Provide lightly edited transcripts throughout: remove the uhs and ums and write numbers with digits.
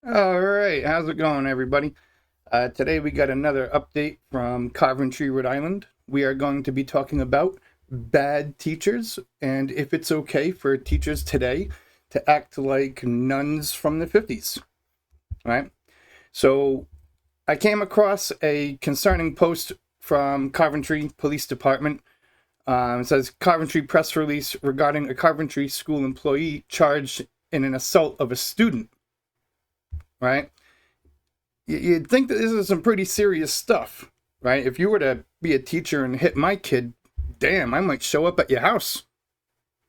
All right, how's it going, everybody? Today we got another update from Coventry, Rhode Island. We are going to be talking about bad teachers and if it's okay for teachers today to act like nuns from the 50s, right? So I came across a concerning post from Coventry Police Department. It says Coventry press release regarding a Coventry school employee charged in an assault of a student. Right? You'd think that this is some pretty serious stuff, right? If you were to be a teacher and hit my kid, damn, I might show up at your house.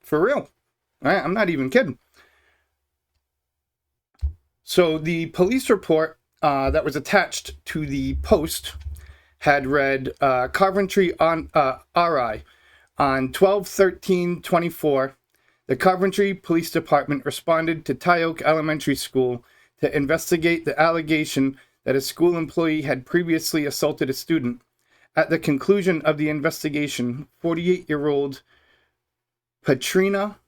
For real. Right? I'm not even kidding. So the police report that was attached to the post had read Coventry RI on 12/13/24. The Coventry Police Department responded to Ty Oak Elementary School to investigate the allegation that a school employee had previously assaulted a student. At the conclusion of the investigation, 48-year-old Patrina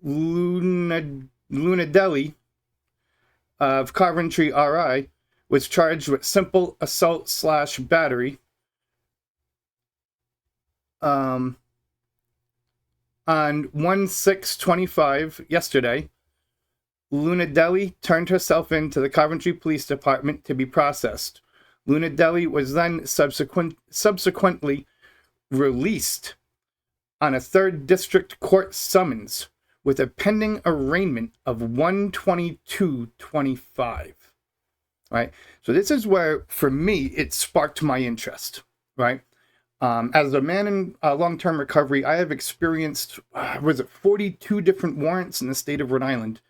Lunadelli of Coventry RI was charged with simple assault/battery on 1/6/25 yesterday. Lunadelli turned herself in to the Coventry Police Department to be processed. Lunadelli was then subsequently released on a 3rd District Court summons with a pending arraignment of 1/22/25. Right? So this is where, for me, it sparked my interest. Right? As a man in long-term recovery, I have experienced, 42 different warrants in the state of Rhode Island.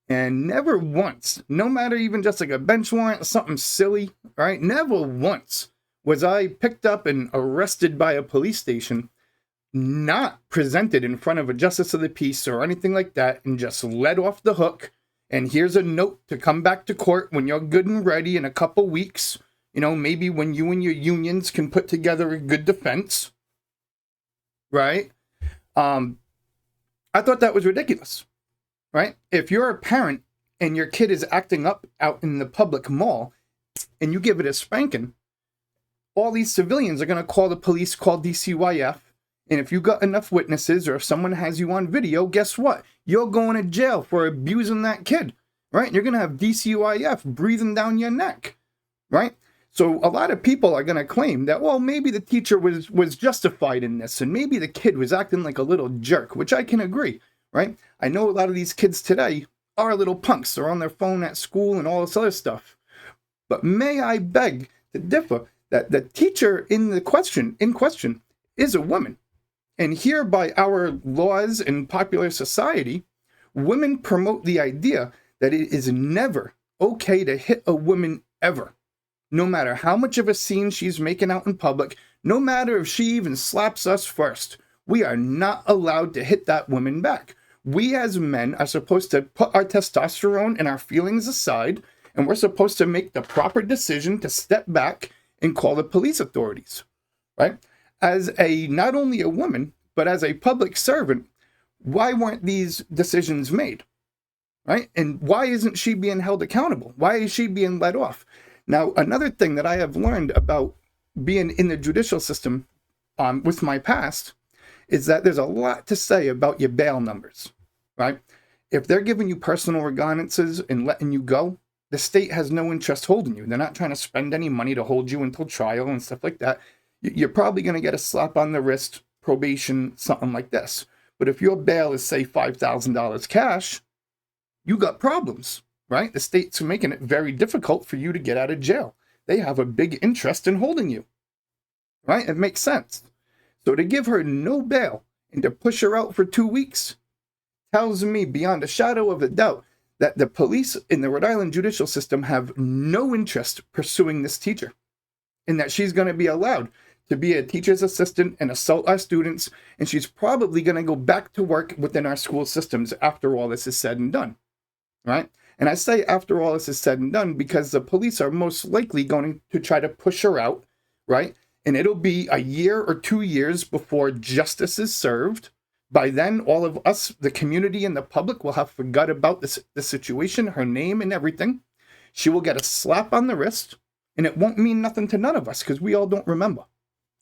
And never once, no matter even just like a bench warrant or something silly, right? Never once was I picked up and arrested by a police station, not presented in front of a justice of the peace or anything like that, and just let off the hook. And here's a note to come back to court when you're good and ready in a couple weeks. You know, maybe when you and your unions can put together a good defense, right? I thought that was ridiculous. Right? If you're a parent and your kid is acting up out in the public mall and you give it a spanking, all these civilians are going to call the police, call DCYF. And if you got enough witnesses or if someone has you on video, guess what? You're going to jail for abusing that kid. Right? And you're going to have DCYF breathing down your neck. Right? So a lot of people are going to claim that, well, maybe the teacher was justified in this and maybe the kid was acting like a little jerk, which I can agree. Right? I know a lot of these kids today are little punks. They're on their phone at school and all this other stuff. But may I beg to differ that the teacher in question is a woman. And here by our laws in popular society, women promote the idea that it is never okay to hit a woman ever. No matter how much of a scene she's making out in public, no matter if she even slaps us first, we are not allowed to hit that woman back. We as men are supposed to put our testosterone and our feelings aside, and we're supposed to make the proper decision to step back and call the police authorities, right? As not only a woman, but as a public servant, why weren't these decisions made, right? And why isn't she being held accountable? Why is she being let off? Now, another thing that I have learned about being in the judicial system with my past is that there's a lot to say about your bail numbers, right? If they're giving you personal recognizances and letting you go, the state has no interest holding you. They're not trying to spend any money to hold you until trial and stuff like that. You're probably going to get a slap on the wrist, probation, something like this. But if your bail is, say, $5,000 cash, you got problems, right? The state's making it very difficult for you to get out of jail. They have a big interest in holding you, right? It makes sense. So to give her no bail and to push her out for 2 weeks tells me beyond a shadow of a doubt that the police in the Rhode Island judicial system have no interest pursuing this teacher, and that she's going to be allowed to be a teacher's assistant and assault our students, and she's probably going to go back to work within our school systems after all this is said and done, right? And I say after all this is said and done because the police are most likely going to try to push her out, right? And it'll be a year or 2 years before justice is served. By then, all of us, the community and the public, will have forgot about the situation, her name and everything. She will get a slap on the wrist, and it won't mean nothing to none of us because we all don't remember.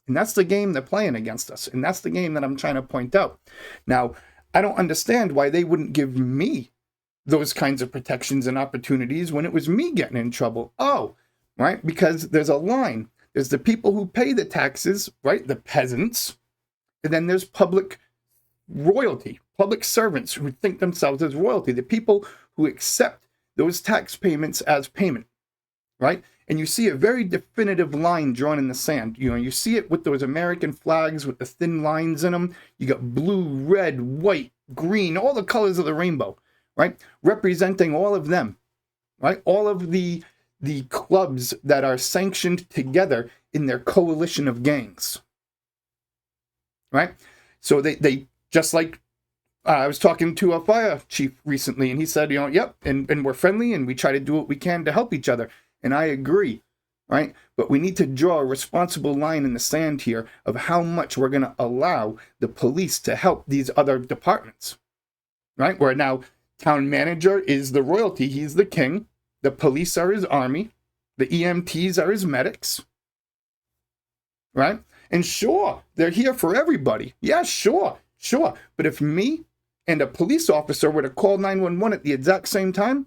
And that's the game they're playing against us. And that's the game that I'm trying to point out. Now, I don't understand why they wouldn't give me those kinds of protections and opportunities when it was me getting in trouble. Oh, right? Because there's a line. There's the people who pay the taxes, right? The peasants. And then there's public royalty, public servants who think themselves as royalty, the people who accept those tax payments as payment, right? And you see a very definitive line drawn in the sand. You know, you see it with those American flags with the thin lines in them. You got blue, red, white, green, all the colors of the rainbow, right? Representing all of them, right? All of the clubs that are sanctioned together in their coalition of gangs, right? So they just like, I was talking to a fire chief recently, and he said, you know, yep, and we're friendly, and we try to do what we can to help each other. And I agree, right? But we need to draw a responsible line in the sand here of how much we're going to allow the police to help these other departments, right? Where now town manager is the royalty. He's the king. The police are his army. The EMTs are his medics, right? And sure, they're here for everybody. Yeah, sure. But if me and a police officer were to call 911 at the exact same time,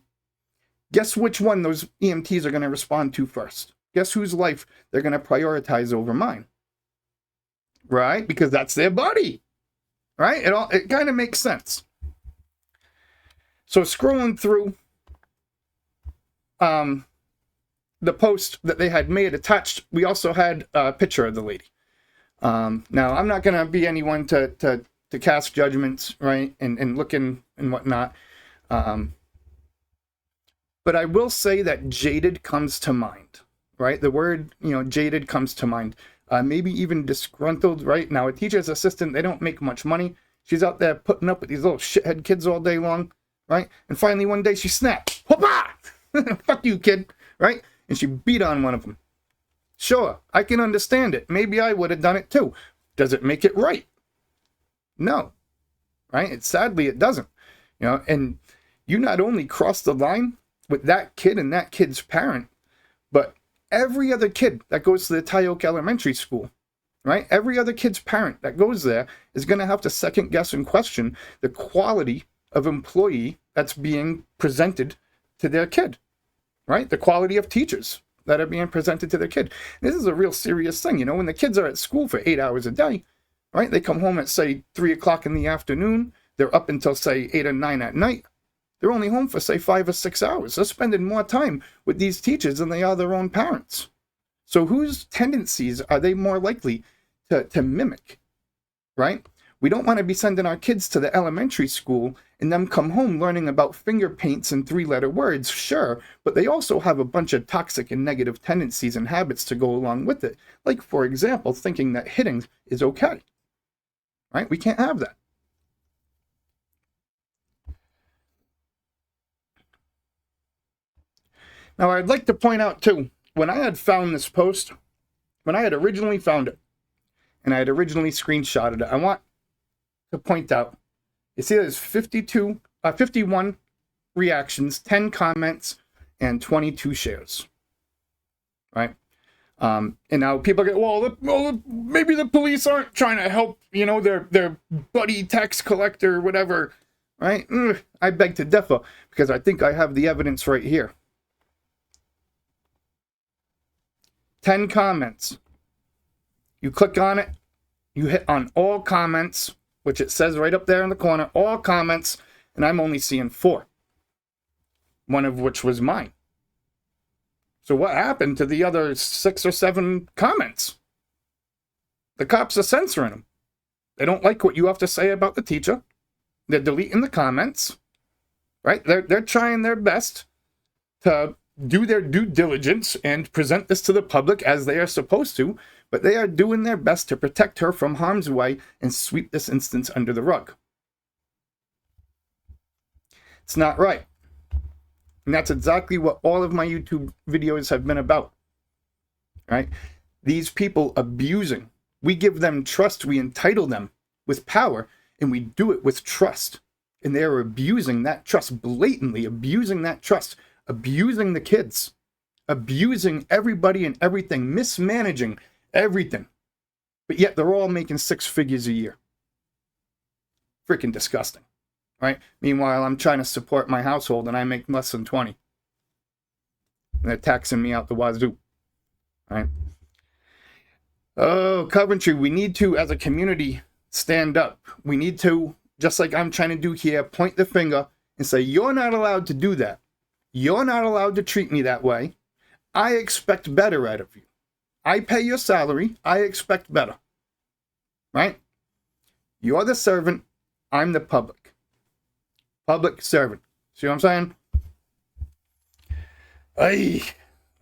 guess which one those EMTs are going to respond to first? Guess whose life they're going to prioritize over mine? Right? Because that's their buddy. Right? It kind of makes sense. So scrolling through the post that they had made attached, we also had a picture of the lady. Now, I'm not going to be anyone to cast judgments, right? And look and whatnot. But I will say that jaded comes to mind, right? The word, jaded comes to mind. Maybe even disgruntled, right? Now, a teacher's assistant, they don't make much money. She's out there putting up with these little shithead kids all day long, right? And finally, one day, she snapped. Whoop-ah! Fuck you, kid, right? And she beat on one of them. Sure, I can understand it. Maybe I would have done it too. Does it make it right? No, right? Sadly, it doesn't. And you not only cross the line with that kid and that kid's parent, but every other kid that goes to the Tyoke Elementary School, right? Every other kid's parent that goes there is going to have to second guess and question the quality of employee that's being presented to their kid, right? The quality of teachers that are being presented to their kid. This is a real serious thing. When the kids are at school for 8 hours a day, right? They come home at, say, 3 o'clock in the afternoon. They're up until, say, 8 or 9 at night. They're only home for, say, 5 or 6 hours. They're spending more time with these teachers than they are their own parents. So whose tendencies are they more likely to mimic, right? We don't want to be sending our kids to the elementary school and them come home learning about finger paints and 3-letter words, sure, but they also have a bunch of toxic and negative tendencies and habits to go along with it. Like, for example, thinking that hitting is okay, right? We can't have that. Now, I'd like to point out, too, when I had found this post, when I had originally found it, and I had originally screenshotted it, I want to point out, you see there's 51 reactions, 10 comments, and 22 shares, right? And now people get, well, maybe the police aren't trying to help, their buddy tax collector, whatever. right? I beg to differ because I think I have the evidence right here. 10 comments. You click on it, you hit on all comments, which it says right up there in the corner, all comments, and I'm only seeing 4. One of which was mine. So what happened to the other 6 or 7 comments? The cops are censoring them. They don't like what you have to say about the teacher. They're deleting the comments, right? They're trying their best to do their due diligence and present this to the public as they are supposed to, but they are doing their best to protect her from harm's way and sweep this instance under the rug. It's not right. And that's exactly what all of my YouTube videos have been about, right? These people abusing. We give them trust. We entitle them with power, and we do it with trust. And they are abusing that trust, blatantly abusing that trust, abusing the kids, abusing everybody and everything, mismanaging everything. But yet they're all making 6 figures a year. Freaking disgusting. Right? Meanwhile, I'm trying to support my household and I make less than 20. And they're taxing me out the wazoo. Right? Oh, Coventry, we need to, as a community, stand up. We need to, just like I'm trying to do here, point the finger and say, you're not allowed to do that. You're not allowed to treat me that way. I expect better out of you. I pay your salary. I expect better. Right? You're the servant. I'm the public. Public servant. See what I'm saying? Ay.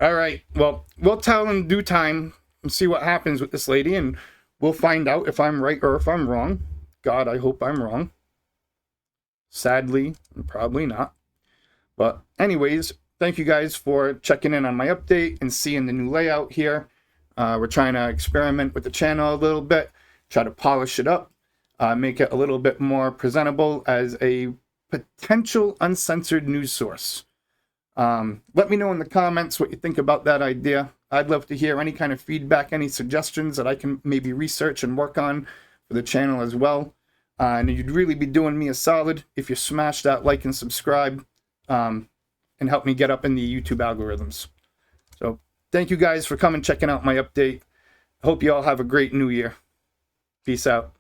All right. Well, we'll tell in due time and see what happens with this lady, and we'll find out if I'm right or if I'm wrong. God, I hope I'm wrong. Sadly, probably not. But anyways, thank you guys for checking in on my update and seeing the new layout here. We're trying to experiment with the channel a little bit, try to polish it up, make it a little bit more presentable as a potential uncensored news source. Let me know in the comments what you think about that idea. I'd love to hear any kind of feedback, any suggestions that I can maybe research and work on for the channel as well. And you'd really be doing me a solid if you smash that like and subscribe and help me get up in the YouTube algorithms. So thank you guys for coming, checking out my update. Hope you all have a great new year. Peace out.